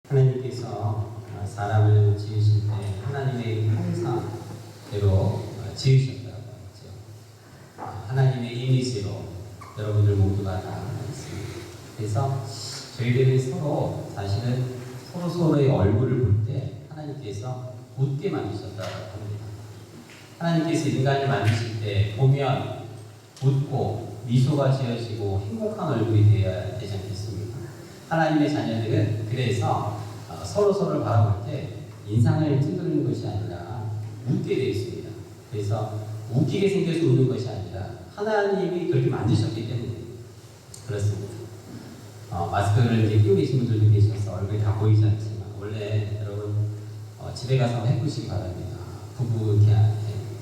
하나님께서 사람을 지으실 때 하나님의 형상대로 지으셨다고 하죠. 하나님의 이미지로 여러분들 모두가 다 있습니다. 그래서 저희들은 사실은 서로의 얼굴을 볼 때 하나님께서 웃게 만드셨다고 합니다. 하나님께서 인간을 만드실 때 보면 웃고 미소가 지어지고 행복한 얼굴이 되어야 되지 않겠습니까? 하나님의 자녀들은 그래서 서로를 바라볼 때 인상을 찌푸리는 것이 아니라 웃게 되어 있습니다. 그래서 웃기게 생겨서 웃는 것이 아니라 하나님이 그렇게 만드셨기 때문에 그렇습니다. 마스크를 이제 끼고 계신 분들도 계셔서 얼굴이 다 보이지 않지만 원래 여러분 집에 가서 해보시기 바랍니다. 부부 이렇게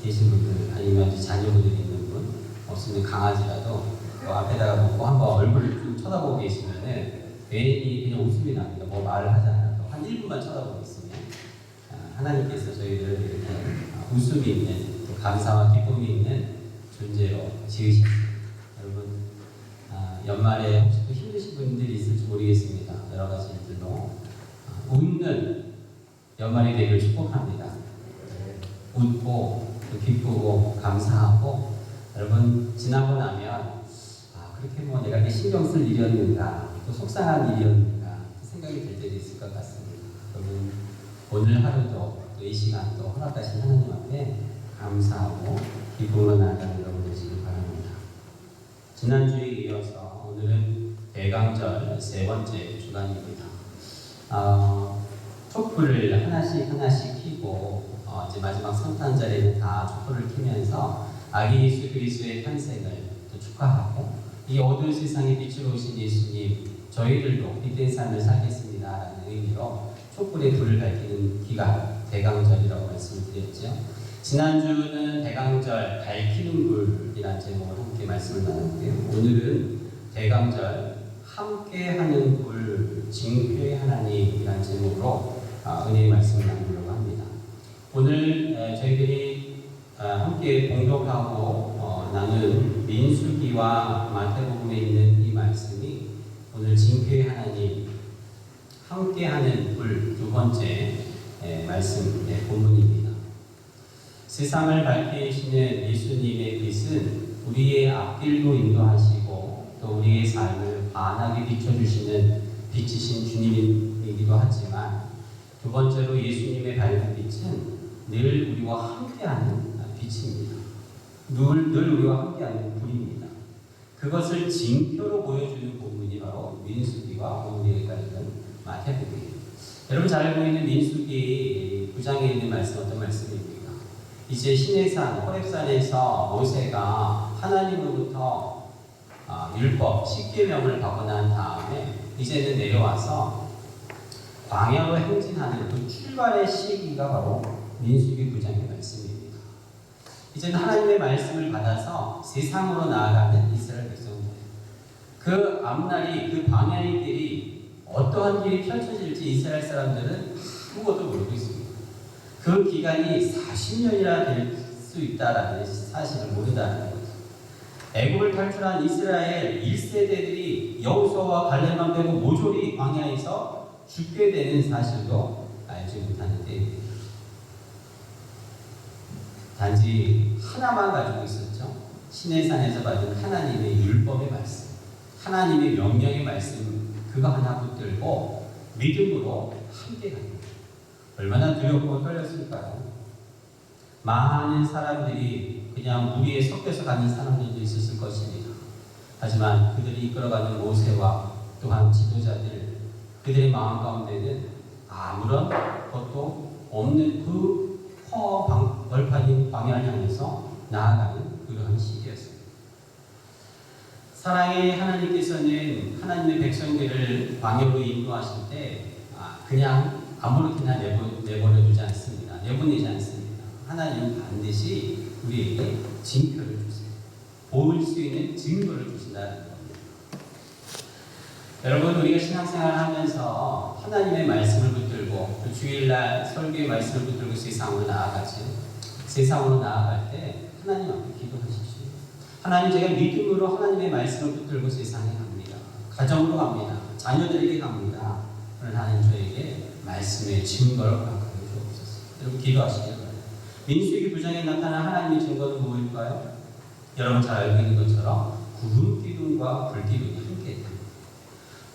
계신 분들 아니면 자녀분들이 있는 분 없으면 강아지라도 앞에다가 놓고 한번 얼굴을 좀 쳐다보고 계시면은 괜히 그냥 웃음이 납니다. 뭐 말을 하지 않아도 한 1분만 쳐다보고 있으면 하나님께서 저희를 이렇게 웃음이 있는 또 감사와 기쁨이 있는 존재로 지으셨습니다. 여러분 연말에 혹시 또 힘드신 분들이 있을지 모르겠습니다. 여러 가지 일들로 웃는 연말이 되기를 축복합니다. 웃고 또 기쁘고 감사하고 여러분 지나고 나면 그렇게 뭐 내가 이렇게 신경 쓸 일이었는가 또 속상한 일이었는가 생각이 들 때도 있을 것 같습니다. 여러분 오늘 하루도 또 이 시간도 허락하신 하나님 앞에 감사하고 기쁨으로 나아가는 여러분 되시길 바랍니다. 지난주에 이어서 오늘은 대강절 세 번째 주간입니다. 촛불을 하나씩 켜고 이제 마지막 성탄절에는 다 촛불을 켜면서 아기 예수 그리스도의 탄생을 또 축하하고 이 어두운 세상에 빛으로 오신 예수님 저희들도 빛된 삶을 살겠습니다라는 의미로 촛불에 불을 밝히는 기간 대강절이라고 말씀드렸죠. 지난주는 대강절 밝히는 불이라는 제목으로 함께 말씀을 나눴고요. 오늘은 대강절 함께하는 불 징표의 하나님이라는 제목으로 은혜의 말씀을 나누려고 합니다. 오늘 저희들이 함께 공독하고 나눈 민수기와 마태복음에 있는 이 말씀이 오늘 징표의 하나님 함께하는 불 두 번째 말씀의 본문입니다. 세상을 밝히시는 예수님의 빛은 우리의 앞길도 인도하시고 또 우리의 삶을 환하게 비춰주시는 빛이신 주님이기도 하지만 두 번째로 예수님의 밝은 빛은 늘 우리와 함께하는 빛입니다. 늘 우리와 함께하는 불입니다. 그것을 징표로 보여주는 부분이 바로 민수기와 오늘에 읽은 마태복음입니다. 여러분 잘 알고 있는 민수기 9장에 있는 말씀 어떤 말씀입니까? 이제 시내산 호렙산에서 모세가 하나님으로부터 율법 10계명을 받고 난 다음에 이제는 내려와서 광야로 행진하는 그 출발의 시기가 바로 민수기 9장의 말씀입니다. 이제는 하나님의 말씀을 받아서 세상으로 나아가는 이스라엘 백성들. 그 앞날이 그 광야의 길이 어떠한 길이 펼쳐질지 이스라엘 사람들은 아무것도 모르고 있습니다. 그 기간이 40년이나 될 수 있다라는 사실을 모른다는 거죠. 애굽을 탈출한 이스라엘 1세대들이 여호수아와 갈렙만 빼고 모조리 광야에서 죽게 되는 사실도 알지 못하는데 단지 하나만 가지고 있었죠. 시내산에서 받은 하나님의 율법의 말씀, 하나님의 명령의 말씀 그거 하나 붙들고 믿음으로 함께 갑니다. 얼마나 두렵고 떨렸을까요? 많은 사람들이 그냥 무리에 섞여서 가는 사람들도 있었을 것입니다. 하지만 그들이 이끌어가는 모세와 또한 지도자들 그들의 마음 가운데는 아무런 것도 없는 그 벌판인 광야를 향해서 나아가는 그러한 시기였습니다. 사랑의 하나님께서는 하나님의 백성들을 광야로 인도하실 때 그냥 아무렇게나 내버려 두지 않습니다. 내보내지 않습니다. 하나님은 반드시 우리에게 징표를 주세요. 볼 수 있는 증거를 주신다는 겁니다. 여러분 우리가 신앙생활을 하면서 하나님의 말씀을 붙들고 또 주일날 설교의 말씀을 붙들고 세상으로 나아가죠. 세상으로 나아갈 때 하나님 앞에 기도하십시오. 하나님 제가 믿음으로 하나님의 말씀을 붙들고 세상에 갑니다. 가정으로 갑니다. 자녀들에게 갑니다. 그러나 하나님 저에게 말씀의 증거를 허락하여 주옵소서. 여러분 기도하시길 바랍니다. 민수기 9장에 나타난 하나님의 증거는 무엇일까요? 여러분 잘 알고 있는 것처럼 구름 기둥과 불 기둥이 함께 있다.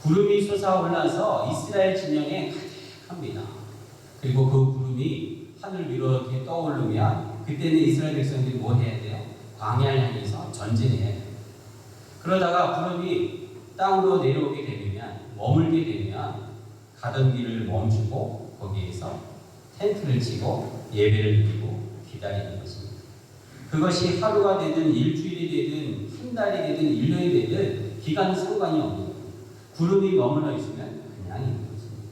구름이 솟아올라서 이스라엘 진영에 가득합니다. 그리고 그 구름이 하늘 위로 이렇게 떠오르면 그때는 이스라엘 백성들이 뭐 해야 돼요? 광야를 향해서 전진해야 돼요. 그러다가 구름이 땅으로 내려오게 되면, 머물게 되면 가던 길을 멈추고 거기에서 텐트를 치고 예배를 드리고 기다리는 것입니다. 그것이 하루가 되든 일주일이 되든 한 달이 되든 1년이 되든 기간은 상관이 없는 거예요. 구름이 머물러 있으면 그냥 있는 것입니다.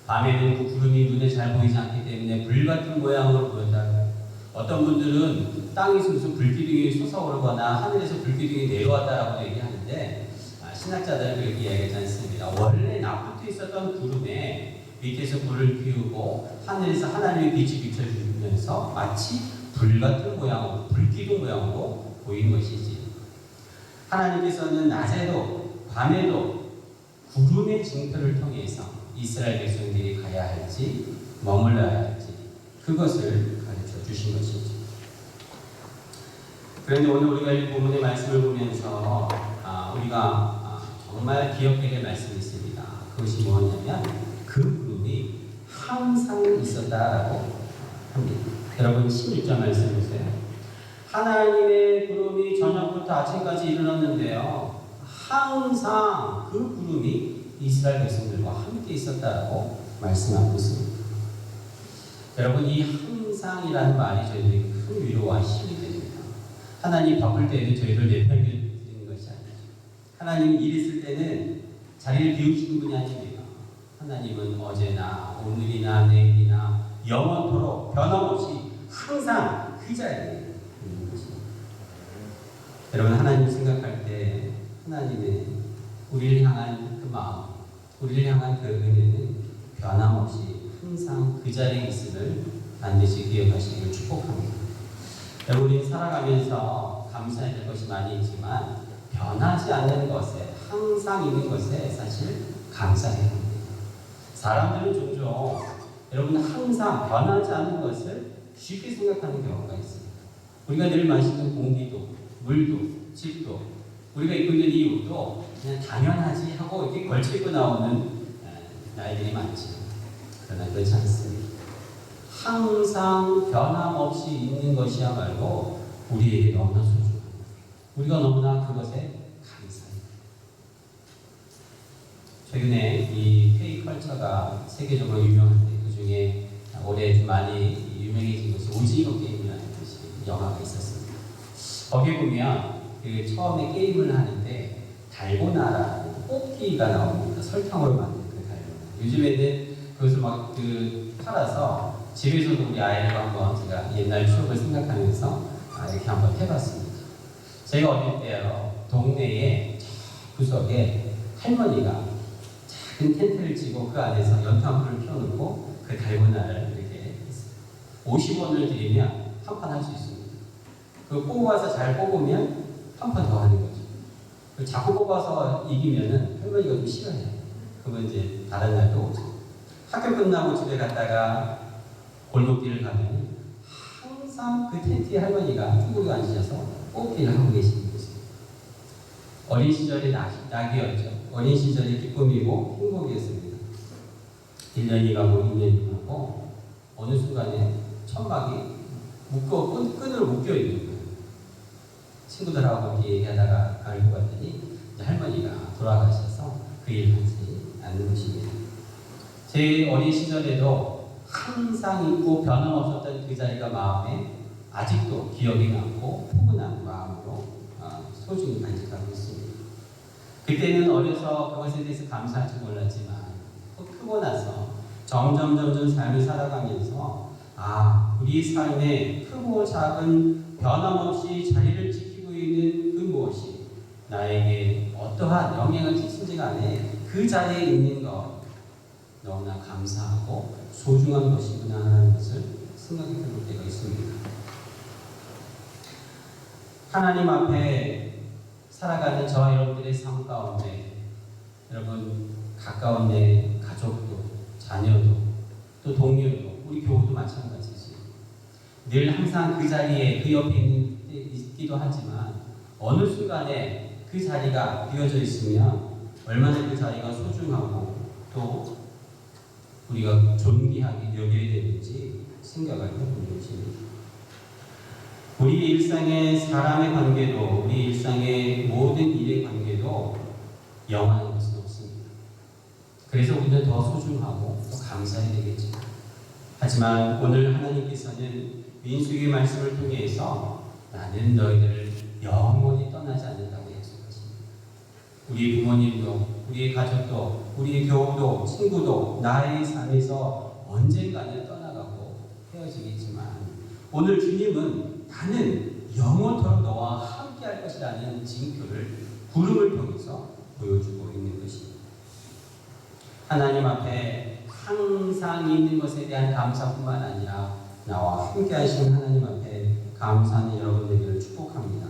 밤에는 그 구름이 눈에 잘 보이지 않기 때문에 불같은 모양으로 보였다고. 어떤 분들은 땅에서 무슨 불기둥이 솟아오르거나 하늘에서 불기둥이 내려왔다라고 얘기하는데 신학자들은 그렇게 이야기하지 않습니다. 원래 낮부터 있었던 구름에 밑에서 불을 피우고 하늘에서 하나님의 빛이 비춰주면서 마치 불같은 모양으로, 불기둥 모양으로 보이는 것이지. 하나님께서는 낮에도 밤에도 구름의 징표를 통해서 이스라엘 백성들이 가야 할지 머물러야 할지 그것을 가르쳐 주신 것이죠. 그런데 오늘 우리가 이 본문의 말씀을 보면서 우리가 정말 기억해야 될 말씀이 있습니다. 그것이 뭐냐면 그 구름이 항상 있었다라고 합니다. 여러분 16절 말씀 보세요. 하나님의 구름이 저녁부터 아침까지 일어났는데요. 항상 그 구름이 이스라엘 백성들과 함께 있었다라고 말씀하고 있습니다. 여러분 이 항상이라는 말이 저희들에게 큰 위로와 힘이 됩니다. 하나님 바쁠 때에도 저희를 내팽겨드리는 것이 아니죠. 하나님이 일했을 때는 자리를 비우시는 분이 아닙니다. 하나님은 어제나 오늘이나 내일이나 영원토록 변함없이 항상 그 자리에 있는 것입니다. 여러분 하나님 생각할 때 하나님의 우리를 향한 그 마음, 우리를 향한 그 은혜는 변함없이 항상 그 자리에 있음을 반드시 기억하시기를 축복합니다. 여러분 우리는 살아가면서 감사해야 될 것이 많이 있지만 변하지 않는 것에, 항상 있는 것에 사실 감사해야 합니다. 사람들은 종종 여러분 항상 변하지 않는 것을 쉽게 생각하는 경우가 있습니다. 우리가 늘 마시는 공기도, 물도, 집도, 우리가 입고 있는 이 옷도 그냥 당연하지 하고 이렇게 걸치고 나오는 나이들이 많죠. 그러나 그렇지 않습니다. 항상 변함없이 있는 것이야말로 우리에게 너무나 소중합니다. 우리가 너무나 그것에 감사합니다. 최근에 이 K컬처가 세계적으로 유명한데 그 중에 올해 좀 많이 유명해진 것이 오징어 게임이라는 것이 영화가 있었습니다. 거기에 보면 그 처음에 게임을 하는데 달고나라는 뽑기가 나옵니다. 설탕으로 만든 그 달고나. 요즘에는 그것을 막 팔아서 집에서도 우리 아이들과 한번 제가 옛날 추억을 생각하면서 이렇게 한번 해봤습니다. 제가 어릴 때요 동네에 구석에 할머니가 작은 텐트를 치고 그 안에서 연탄불을 펴놓고 그 달고나를 이렇게 했어요. 50원을 드리면 한 판 할 수 있습니다. 그 뽑아서 잘 뽑으면 한 판 더 하는 거죠. 자꾸 뽑아서 이기면은 할머니가 좀 싫어해요. 그러면 이제 다른 날도 오죠. 학교 끝나고 집에 갔다가 골목길을 가면 항상 그 텐트에 할머니가 쭈그리고 앉으셔서 뽑기를 하고 계시는 것입니다. 어린 시절의 낙이었죠. 어린 시절의 기쁨이고 행복이었습니다. 1년이 가고 2년이 가고 어느 순간에 천막이 끈을 묶여 있는 거예요. 친구들하고 이렇게 얘기하다가 알고 봤더니 이제 할머니가 돌아가셔서 그 일을 하지 않는 것입니다. 제 어린 시절에도 항상 있고 변함없었던 그 자리가 마음에 아직도 기억이 남고 포근한 마음으로 소중히 간직하고 있습니다. 그때는 어려서 그것에 대해서 감사할지 몰랐지만 크고 나서 점점 삶을 살아가면서 우리 삶에 크고 작은 변함없이 자리를 지키고 있는 그 무엇이 나에게 어떠한 영향을 끼친지 간에 그 자리에 있는 것 너무나 감사하고 소중한 것이구나 하는 것을 생각해 볼 때가 있습니다. 하나님 앞에 살아가는 저와 여러분들의 삶 가운데 여러분 가까운 내 가족 가족도, 자녀도, 또 동료도, 우리 교우도 마찬가지지. 늘 항상 그 자리에 그 옆에 있기도 하지만 어느 순간에 그 자리가 비어져 있으면 얼마나 그 자리가 소중하고 또 우리가 존귀하게 여겨야 되는지 생각을 해보는 것입니다. 우리 일상의 사람의 관계도, 우리 일상의 모든 일의 관계도 영원한 것은 없습니다. 그래서 우리는 더 소중하고 더 감사해야 되겠죠. 하지만 오늘 하나님께서는 민수기 말씀을 통해서 나는 너희들을 영원히 떠나지 않는다고 약속하십니다. 우리 부모님도, 우리의 가족도, 우리의 교우도, 친구도 나의 삶에서 언젠가는 떠나가고 헤어지겠지만 오늘 주님은 나는 영원토록 너와 함께할 것이라는 징표를 구름을 통해서 보여주고 있는 것입니다. 하나님 앞에 항상 있는 것에 대한 감사뿐만 아니라 나와 함께 하시는 하나님 앞에 감사하는 여러분 되기를 축복합니다.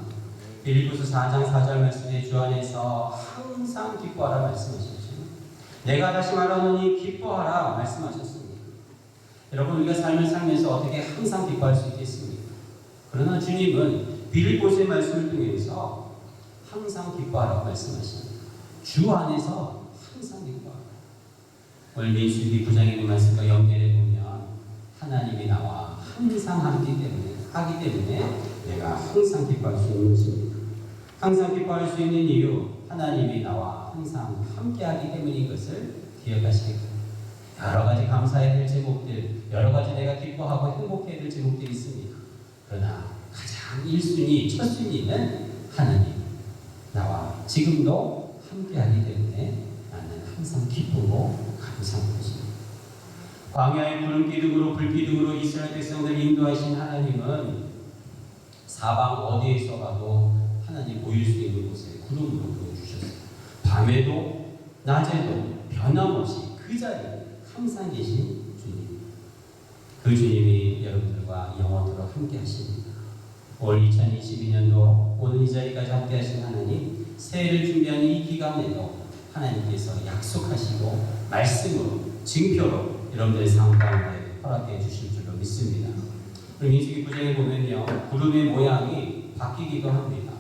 빌립보서 4장 4절 말씀에 주 안에서 항상 기뻐하라 말씀하셨죠. 내가 다시 말하노니 기뻐하라 말씀하셨습니다. 여러분 우리가 삶을 살면서 어떻게 항상 기뻐할 수 있겠습니까? 그러나 주님은 빌립보서의 말씀을 통해서 항상 기뻐하라고 말씀하십니다. 주 안에서 항상 기뻐하라. 오늘 민수기 9장에 있는 말씀과 연결해 보면 하나님이 나와 항상 하기 때문에 내가 항상 기뻐할 수 있는 것입니다. 항상 기뻐할 수 있는 이유, 하나님이 나와 항상 함께하기 때문인 것을 기억하시기 바랍니다. 여러 가지 감사해야 될 제목들, 여러 가지 내가 기뻐하고 행복해야 될 제목들이 있습니다. 그러나 가장 1순위, 첫순위는 하나님, 나와 지금도 함께하기 때문에 나는 항상 기쁘고 감사한 것입니다. 광야의 구름 기둥으로 불기둥으로 이스라엘 백성들을 인도하신 하나님은 사방 어디에서 가도 하나님 보일 수 있는 곳에 구름으로 보여주셨어요. 밤에도 낮에도 변함없이 그 자리에 항상 계신 주님. 그 주님이 여러분들과 영원토록 함께 하십니다. 올 2022년도 오늘 이 자리까지 함께 하신 하나님, 새해를 준비하는 이 기간에도 하나님께서 약속하시고 말씀으로, 징표로 여러분들의 삶 가운데 허락해 주실 줄로 믿습니다. 민수기 9장에 보면요, 구름의 모양이 바뀌기도 합니다.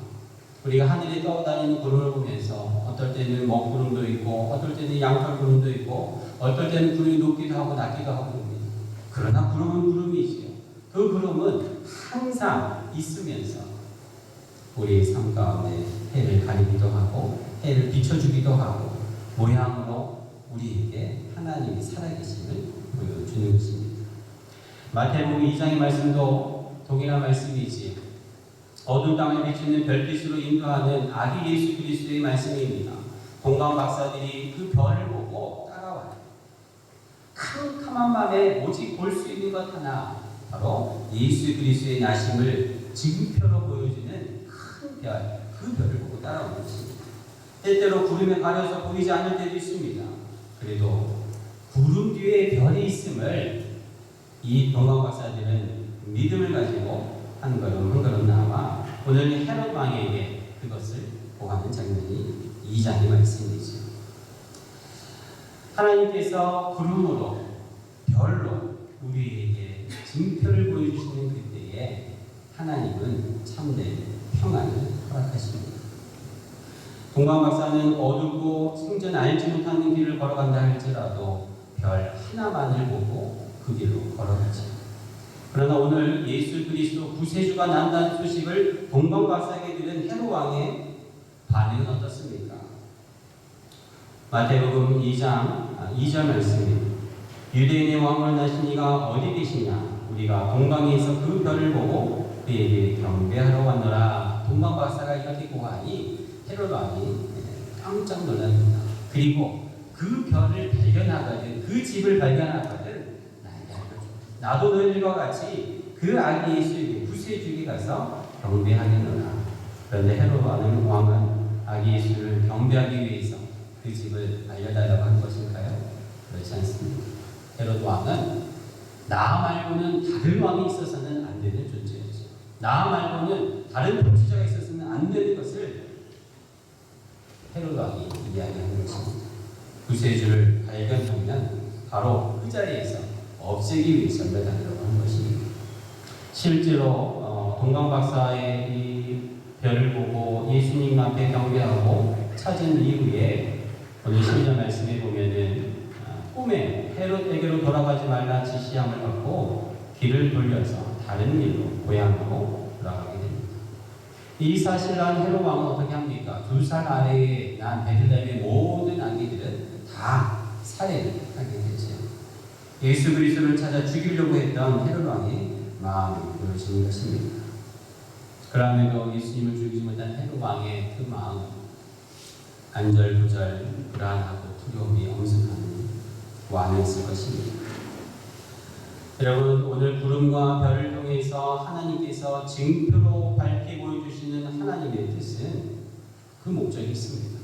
우리가 하늘에 떠다니는 구름을 보면서 어떨 때는 먹구름도 있고 어떨 때는 양털구름도 있고 어떨 때는 구름이 높기도 하고 낮기도 하고 그럽니다. 그러나 구름은 구름이지요. 그 구름은 항상 있으면서 우리의 삶 가운데 해를 가리기도 하고 해를 비춰주기도 하고 모양으로 우리에게 하나님이 살아계심을 보여주는 것입니다. 마태복음 2장의 말씀도 동일한 말씀이지 어두운 땅을 비추는 별빛으로 인도하는 아기 예수 그리스도의 말씀입니다. 동방 박사들이 그 별을 보고 따라와요. 캄캄한 밤에 오직 볼 수 있는 것 하나, 바로 예수 그리스도의 나심을 증표로 보여주는 큰 별, 그 별을 보고 따라오는 것입니다. 때때로 구름에 가려서 보이지 않을 때도 있습니다. 그래도 구름 뒤에 별이 있음을 이 동방 박사들은 믿음을 가지고 한 걸음 한 걸음 나와 오늘 헤롯 왕에게 그것을 보하는 장면이 2장의 말씀이죠. 하나님께서 구름으로 별로 우리에게 증표를 보여주시는 그때에 하나님은 참된 평안을 허락하십니다. 동방 박사는 어둡고 생전 알지 못하는 길을 걸어간다 할지라도 별 하나만을 보고 그 길로 걸어가죠. 그러나 오늘 예수 그리스도 구세주가 난다는 소식을 동방 박사에게 들은 헤롯 왕의 반응은 어떻습니까? 마태복음 2절 말씀입니다. 유대인의 왕을 나신 이가 어디 계시냐? 우리가 동방에서 그 별을 보고 그에게 경배하러 왔노라. 동방 박사가 이렇게 고하니 헤롯 왕이 깜짝 놀랍니다. 그리고 그 별을 발견하거든, 그 집을 발견하거든 나도 너희들과 같이 그 아기 예수에게 구세주에게 가서 경배하겠노라. 그런데 헤롯 왕은 아기 예수를 경배하기 위해서 그 집을 알려달라고 한 것일까요? 그렇지 않습니다. 헤롯 왕은 나 말고는 다른 왕이 있어서는 안 되는 존재였죠. 나 말고는 다른 통치자가 있어서는 안 되는 것을 헤롯 왕이 이야기하는 것입니다. 구세주를 발견하면 바로 그 자리에서 없애기 위해서 열매다니라고 하는 것입니다. 실제로 동강 박사의 이 별을 보고 예수님 앞에 경배하고 찾은 이후에 오늘 신약 말씀에 보면은 꿈에 헤롯에게로 돌아가지 말라 지시함을 받고 길을 돌려서 다른 길로 고향으로 돌아가게 됩니다. 이 사실을 안 헤롯 왕은 어떻게 합니까? 2살 아래에 난 베들레헴의 모든 아기들은 다 살해를 하게 되죠. 예수 그리스도를 찾아 죽이려고 했던 헤롯 왕의 마음이 보여지는 것입니다. 그럼에도 예수님을 죽이지 못한 헤롯 왕의 그 마음, 안절부절, 불안하고 두려움이 엄습하는 왕이었을 것입니다. 여러분, 오늘 구름과 별을 통해서 하나님께서 증표로 밝히 보여주시는 하나님의 뜻은 그 목적이 있습니다.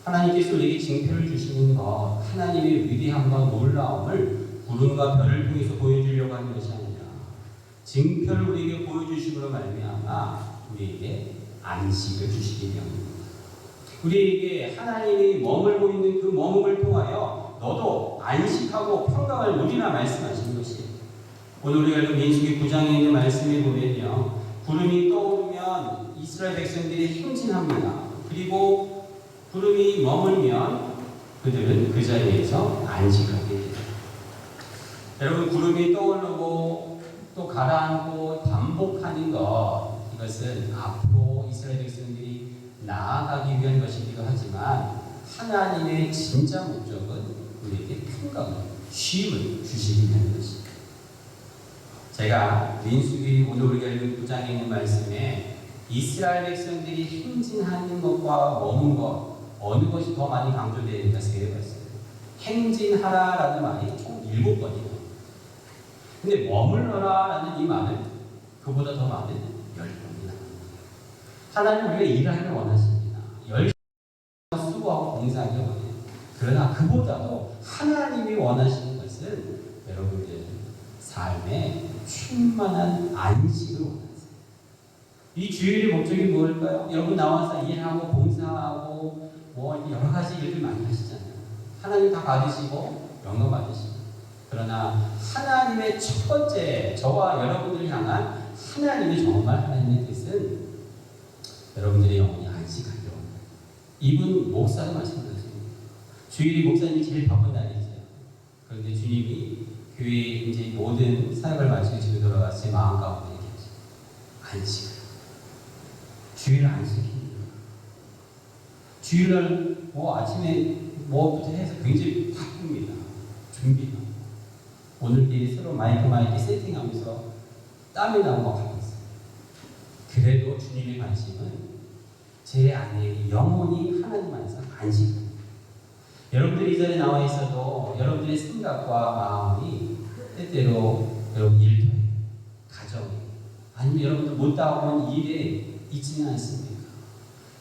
하나님께서 우리에게 증표를 주시는 것, 하나님의 위대함과 놀라움을 구름과 별을 통해서 보여주려고 하는 것이 아니라 증표를 우리에게 보여주심으로 말미암아 우리에게 안식을 주시기 위함입니다. 우리에게 하나님이 머물고 있는 그 머금을 통하여 너도 안식하고 평강을 누리라 말씀하시는 것이에요. 오늘 우리가 읽은 민수기 9장에 있는 말씀에 보면요, 구름이 떠오르면 이스라엘 백성들이 행진합니다. 그리고 구름이 머물면 그들은 그 자리에서 안식하게 됩니다. 여러분, 구름이 떠오르고 또 가라앉고 반복하는 것, 이것은 앞으로 이스라엘 백성들이 나아가기 위한 것이기도 하지만 하나님의 진짜 목적은 우리에게 평강을, 쉼을 주시기 위한 것입니다. 제가 민수기 오늘 우리가 읽은 9장에 있는 말씀에 이스라엘 백성들이 행진하는 것과 머문 것, 어느 것이 더 많이 강조되는가 생각해봤어요. 행진하라라는 말이 총 7번이에요. 근데 머물러라라는 이 말은 그보다 더 많은 10번이나. 하나님 우리가 일하기를 원하십니다. 열심히 수고하고 봉사하기를 원해요. 그러나 그보다도 하나님이 원하시는 것은 여러분들 삶에 충만한 안식을 원하세요. 이 주일의 목적이 무엇일까요? 여러분 나와서 일하고 봉사하고 뭐 여러 가지 일들 많이 하시잖아요. 하나님 다 받으시고 영광 받으시고. 그러나 하나님의 첫 번째 저와 여러분들을 향한 하나님의 정말 하나님의 뜻은 여러분들의 영혼이 안식하기로 합니다. 이분 목사도 마찬가지입니다. 주일이 목사님이 제일 바쁜 날이죠. 그런데 주님이 교회에 이제 모든 사역을 마치고 집에 돌아가서 제 마음 가운데 이렇게 하죠. 안식. 주일 안식입니다. 주일날 아침에 뭐부터 해서 굉장히 바쁩니다. 준비가. 오늘 새로 마이크 세팅하면서 땀이 나고 막 하고 있어요. 그래도 주님의 관심은 제 안에 영혼이 하나님 안에서 안식합니다. 여러분들이 이 자리에 나와 있어도 여러분들의 생각과 마음이 때때로 여러분 일터에, 가정에, 아니면 여러분들 못다 온 일에 있지는 않습니까?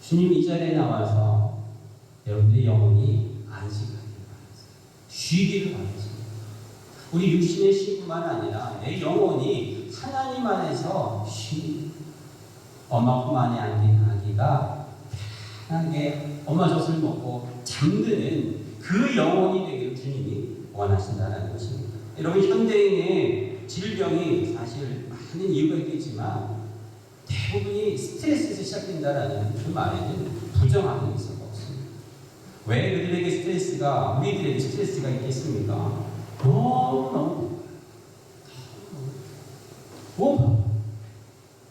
주님이 이 자리에 나와서 여러분들의 영혼이 안식하기를 바라세요. 쉬기를 바라세요. 우리 육신의 쉼뿐만 아니라 내 영혼이 하나님 안에서 쉬. 엄마 품 안에 안긴 아기가 편하게 엄마 젖을 먹고 잠드는 그 영혼이 되기를 주님이 원하신다는 것입니다. 여러분, 현대인의 질병이 사실 많은 이유가 있겠지만 대부분이 스트레스에서 시작된다는 그 말에는 부정하는 의사가 없습니다. 왜 그들에게 스트레스가, 우리들에게 스트레스가 있겠습니까? 너무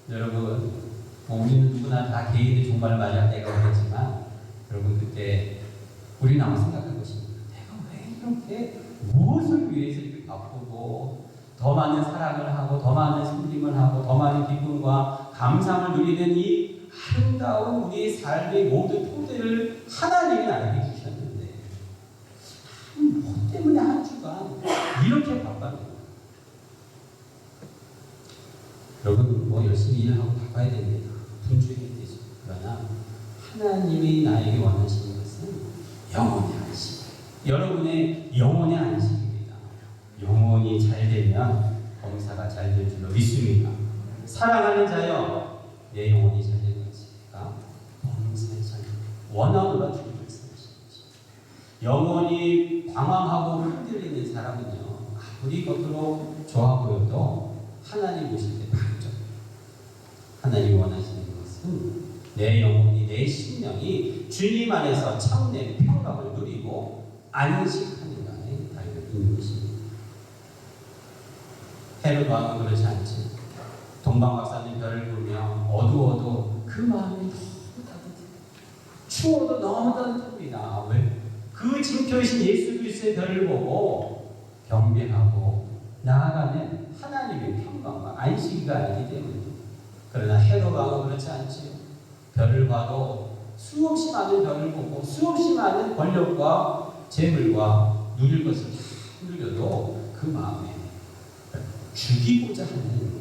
여러분, 우리는 누구나 다 개인의 종말을 맞이할 때가 오겠지만 여러분, 그때 우리는 아마 생각할 것입니다. 내가 왜 이렇게 무엇을 위해서 이렇게 바쁘고 더 많은 사랑을 하고 더 많은 섬김을 하고 더 많은 기쁨과 감사함을 누리는 이 아름다운 우리의 삶의 모든 토대를 하나님이 나에게 주셨는데 뭐 때문에 한 주간 이렇게 바빠요. 여러분 열심히 일하고 바빠야 됩니다. 분주해야 되죠. 그러나 하나님이 나에게 원하시는 것은 영혼의 안식. 여러분의 영혼의 안식입니다. 영혼이 잘 되면 범사가 잘 될 줄로 믿습니다. 사랑하는 자여, 내 영혼이 잘 되는 것이니까 범사에 잘 원하노라 주님 말씀하신 것입니다. 영혼이 방황하고 흔들리는 사람은요, 아무리 겉으로 좋아 보여도 하나님 오실 때 반죠. 하나님 원하시는 것은 내 영혼이, 내 심령이 주님 안에서 참된 평강을 누리고 안식하는가에 달려 있는 것입니다. 헤롯 왕은 그렇지 않지. 동방박사님 별을 보며 어두워도 그 마음이 너무 따뜻해. 추워도 너무 따뜻합니다. 왜? 그 징표이신 예수 그리스도의 별을 보고 경배하고 나아가는 하나님의 평강과 안식이 아니기 때문에. 그러나 헤롯 왕은 그렇지 않지요. 별을 봐도 수없이 많은 별을 보고 수없이 많은 권력과 재물과 누릴 것을 누려도 그 마음에 죽이고자 하는,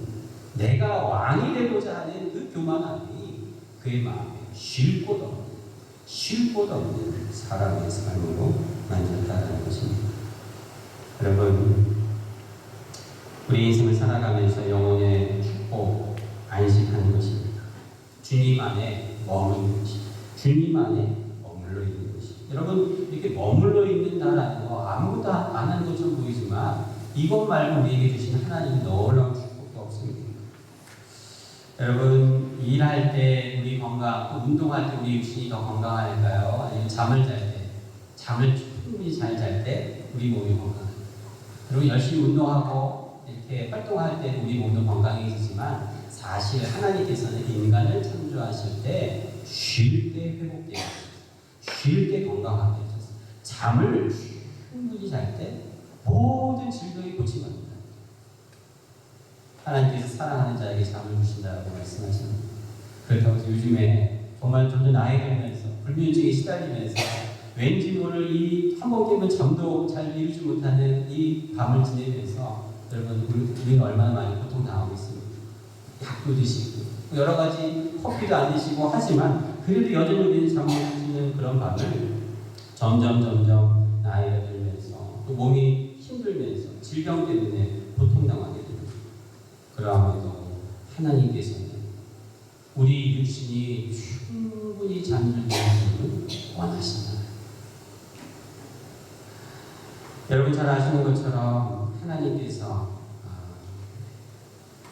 내가 왕이 되고자 하는 그 교만함이 그의 마음에 쉴 곳 없는 사람의 삶으로 만졌다는 것입니다. 여러분, 우리 인생을 살아가면서 영혼의 축복, 안식하는 것입니다. 주님 안에 머무는 것입니다. 주님 안에 머물러 있는 것입니다. 여러분, 이렇게 머물러 있는다라는 거 아무것도 안 하는 것처럼 보이지만 이것 말고 우리에게 주신 하나님의 놀라운 축복이 없습니다. 여러분, 일할 때 우리 건강, 또 운동할 때 우리 육신이 더 건강할까요? 아니면 잠을 잘 때, 잠을 충분히 잘 잘 때 우리 몸이 건강할까요? 그리고 열심히 운동하고 이렇게 활동할 때 우리 몸도 건강해지지만 사실 하나님께서는 인간을 창조하실 때 쉴 때 회복되게, 쉴 때 건강하게 해주셨어요. 잠을 충분히 잘 때 모든 질병이 고침합니다. 하나님께서 사랑하는 자에게 잠을 주신다고 말씀하십니다. 그렇다고 해서 요즘에 정말 점점 나이 들면서 불면증에 시달리면서 왠지 모를 이 한 번 깨면 잠도 잘 이루지 못하는 이 밤을 지내면서 여러분, 우리는 얼마나 많이 고통당하고 있습니다. 약도 드시고 여러 가지 커피도 안 드시고 하지만 그래도 여전히 우리는 잠을 못 드는 그런 밤을 점점 나이가 들면서 또 몸이 힘들면서 질병 때문에 고통당하게 됩니다. 그러함에도 하나님께서는 우리 육신이 충분히 잠들는 것을 원하신다. 여러분 잘 아시는 것처럼 하나님께서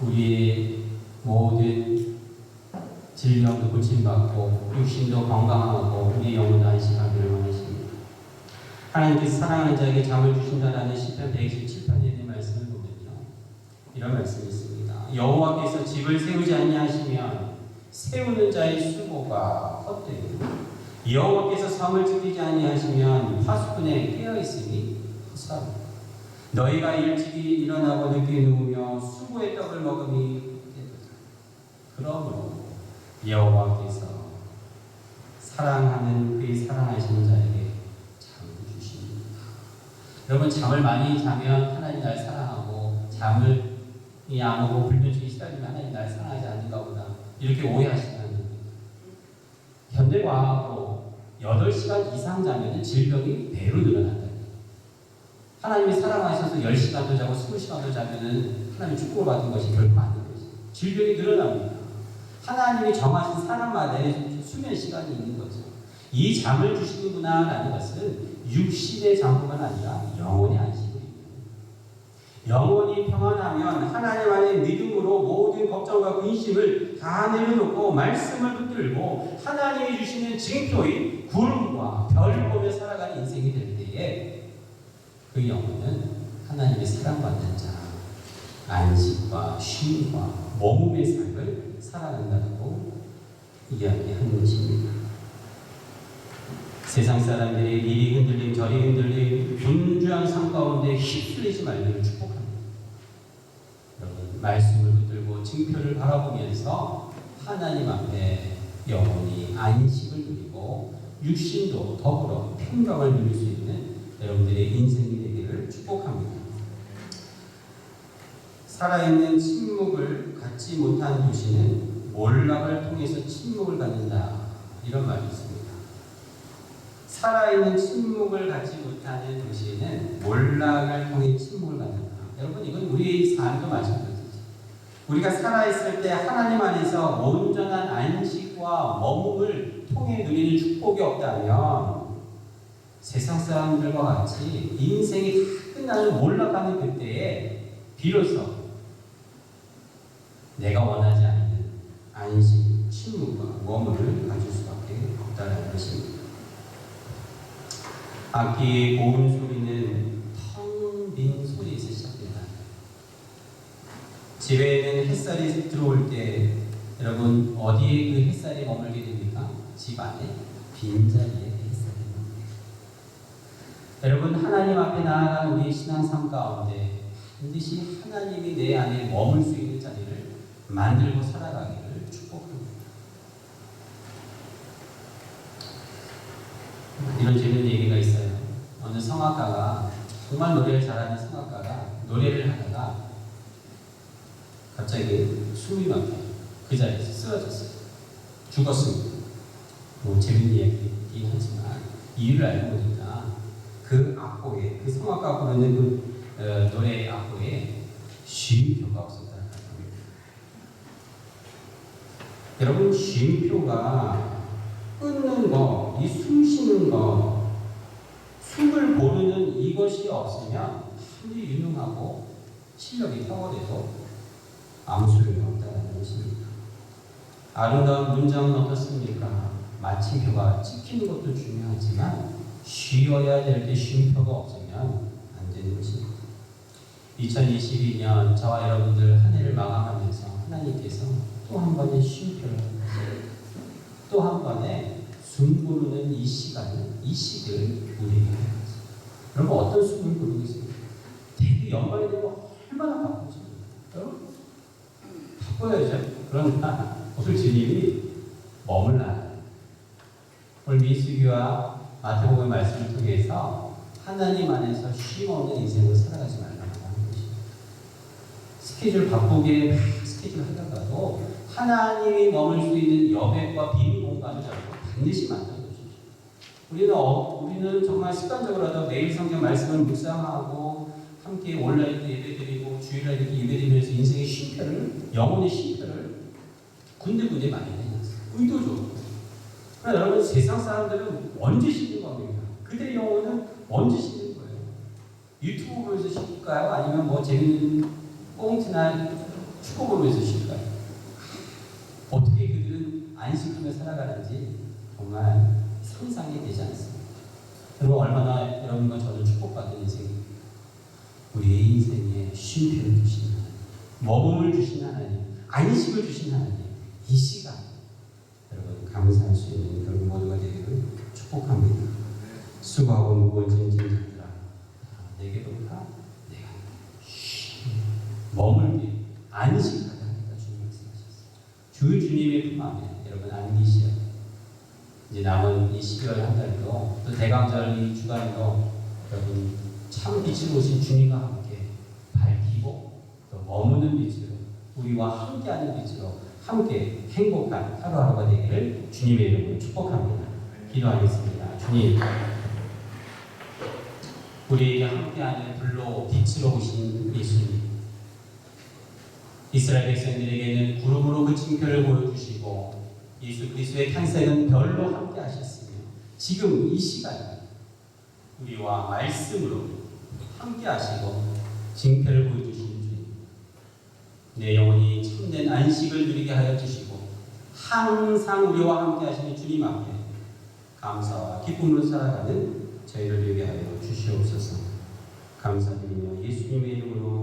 우리의 모든 질병도 고침받고 육신도 건강하고 우리 영혼도 안식하기를 원하십니다. 하나님께서 사랑하는 자에게 잠을 주신다라는 시편 127편에 있는 말씀을 보면요, 이런 말씀이 있습니다. 여호와께서 집을 세우지 아니하시면 세우는 자의 수고가 헛되고 여호와께서 성을 지키지 아니하시면 파수꾼에 깨어있으니 헛사로 너희가 일찍이 일어나고 늦게 누우며 수고의 떡을 먹음이 되도다. 그러므로 여호와께서 사랑하는 그의 사랑하시는 자에게 잠을 주십니다. 여러분, 잠을 많이 자면 하나님 날 사랑하고 잠을 안 오고 불면증에 시달리면 하나님 날 사랑하지 않는가 보다 이렇게 오해하시는 겁니다. 현대과학으로 8시간 이상 자면 질병이 배로 늘어난다. 하나님이 사랑하셔서 10시간도 자고 20시간도 자면 하나님이 축복을 받은 것이 결코 아닌 것이죠. 질병이 늘어납니다. 하나님이 정하신 사람마다의 수면 시간이 있는 거죠. 이 잠을 주시는구나라는 것은 육신의 잠뿐만 아니라 영혼의 안식입니다. 영혼이 평안하면 하나님 안에 믿음으로 모든 걱정과 근심을 다 내려놓고 말씀을 붙들고 하나님이 주시는 징표인 구름과 별을 보며 살아가는 인생이 될 때에 그 영혼은 하나님의 사랑받는 자, 안식과 쉼과 머금의 삶을 살아간다고 이야기하는 것입니다. 세상 사람들이 이리 흔들림 저리 흔들림 분주한 삶 가운데 휩쓸리지 말기를 축복합니다. 여러분, 말씀을 붙들고 징표를 바라보면서 하나님 앞에 영혼이 안식을 누리고 육신도 더불어 평강을 누릴 수 있는 여러분들의 인생이 되기를 축복합니다. 살아있는 침묵을 갖지 못한 도시는 몰락을 통해서 침묵을 갖는다. 이런 말이 있습니다. 살아있는 침묵을 갖지 못하는 도시는 몰락을 통해 침묵을 갖는다. 여러분, 이건 우리의 삶도 마찬가지죠. 우리가 살아있을 때 하나님 안에서 온전한 안식과 머금을 통해 누리는 축복이 없다면 세상 사람들과 같이 인생이 다 끝나는 몰락하는 그때에 비로소 내가 원하지 않는 안식, 침묵과 웜을 가질 수밖에 없다는 것입니다. 악기의 고음 소리는 텅 빈 소리에서 시작된다. 집에는 햇살이 들어올 때 여러분 어디에 그 햇살이 머물게 됩니까? 집 안에 빈자리에 햇살이 머물게 됩니다. 여러분 하나님 앞에 나아간 우리 신앙삶 가운데 반드시 하나님이 내 안에 머물 수 있는 자리를 만들고 살아가기를 축복합니다. 이런 재밌는 얘기가 있어요. 어느 성악가가 정말 노래를 잘하는 성악가가 노래를 하다가 갑자기 숨이 막혀요. 그 자리에서 쓰러졌어요. 죽었습니다. 뭐 재밌는 이야기이긴 하지만 이유를 알고 보니까 그 악보에 그 성악가 부르는 그 노래 악보에 쉼표가 없었다는 겁니다. 여러분 쉼표가 끊는 거, 이 숨 쉬는 거, 숨을 고르는 이것이 없으면 아무리 유능하고 실력이 탁월해도 아무 소용이 없다는 것입니다. 아름다운 문장은 어떻습니까? 마침표가 찍히는 것도 중요하지만 쉬어야 될 때 쉼표가 없으면 안 되는 것입니다. 2022년 저와 여러분들 한 해를 마감하면서 하나님께서 또 한 번의 쉼표를 또 한 번의 숨 고르는 이 시간을, 이 시기를 우리에게 하셨습니다. 여러분 어떤 숨을 고르고 있습니까? 되게 연말이 되면 얼마나 바쁘십니까? 여러분 바꿔야죠. 그러나 오늘 주님이 머물러요. 오늘 민수기와 마태복음의 말씀을 통해서 하나님 안에서 쉼 없는 인생을 살아가지 말라고 하는 것입니다. 스케줄 바쁘게 스케줄 하다가도 하나님이 머물 수 있는 여백과 빈 공간을 반드시 만들어 주십시오. 우리는 정말 습관적으로라도 매일 성경 말씀을 묵상하고 함께 온라인도 예배드리고 주일날 이렇게 예배드리면서 인생의 쉼표를, 영혼의 쉼표를 군데군데 많이 해놨어요. 의도적으로. 그러나 여러분 세상 사람들은 언제 쉬는 겁니까? 그들의 영혼은 언제 쉬는 거예요? 유튜브 보면서 쉴까요? 아니면 뭐 재밌는 꽁트나 축구 보면서 쉴까요? 어떻게 그들은 안식하며 살아가는지 정말 상상이 되지 않습니다. 여러분 얼마나 여러분과 저는 축복받은 인생입니다. 우리의 인생에 쉼표를 주신 하나님, 먹음을 주신 하나님, 안식을 주신 하나님, 이 시간 여러분 감사할 수 있는 그런 모두가 되기를 축복합니다. 수고하고 무거운 짐진 자들아 내게로 오라. 내가 머물게 안식하다 주님 말씀하셨어요. 주님의 품 안에 여러분 안기시오. 이제 남은 이 12월 한 달도 또 대강절 이 주간도 여러분 참 빛을 오신 주님과 함께 밝히고 또 머무는 빛으로 우리와 함께하는 빛으로 함께 행복한 하루하루가 되기를 주님의 이름으로 축복합니다. 기도하겠습니다. 주님, 우리에게 함께하는 불로 빛으로 오신 예수님, 이스라엘 백성들에게는 구름으로 그 징표를 보여주시고 예수 그리스도의 탄생은 별로 함께 하셨으며 지금 이 시간 우리와 말씀으로 함께 하시고 징표를 보여주시는 주님, 내 영혼이 참된 안식을 누리게 하여 주시고 항상 우리와 함께 하시는 주님 앞에 감사와 기쁨으로 살아가는 저희를 되게 하여 주시옵소서. 감사드리며 예수님의 이름으로